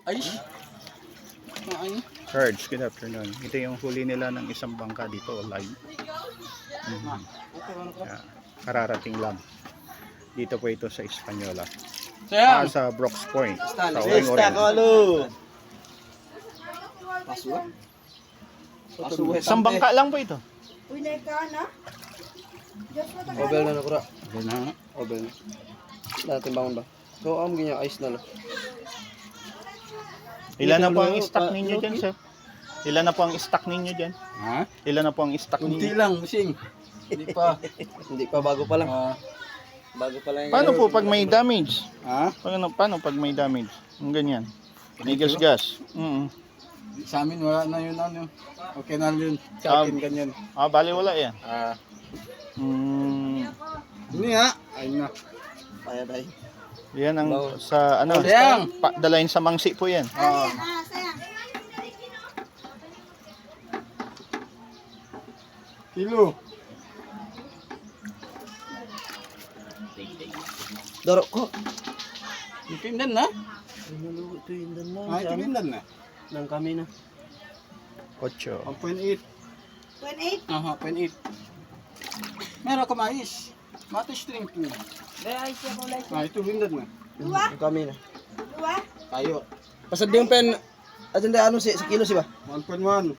Ay. Ay. Herds, good afternoon. Ito yung huli nila ng isang bangka dito, live. Yeah, kararating lang. Dito po ito sa Hispaniola. Sa Brooks Point. Sa Oring-Oring. Isang bangka lang po ito. Obel na nakura. Ayun na. Obel na. Natin bangon ba? So, ganyan, ice na lang. Ilan na po ang stock ninyo dyan, sir? Ilan na po ang stock ninyo dyan? Ha? Ilan na po ang stock Kunti ninyo? lang, busing. Hindi pa. Hindi pa, bago pa lang. Bago pa lang. Paano po pag may damage? Ha? Paano pag may damage? Ang ganyan. Nigas gas. Sa amin wala na yun ano. Okay na yun. Sa akin ganyan. Bali wala yan. Hindi ha. Ayun na. Kaya tayo. Yan ang sa ano, Sayang. dalayin sa mangsi po yan. Kilo. Daro ko. Ipindan na. Naluto ito yung dan na. Ay, ipindan na. Nang kami na. 8. 1.8. 1.8? Aha, 0.8. Meron ka mais. Mati string food. Ito bindan na. Dua? Nang kami na. Dua? Tayo. Pasad yung pen. At hindi ano si kilo si ba? 1.1.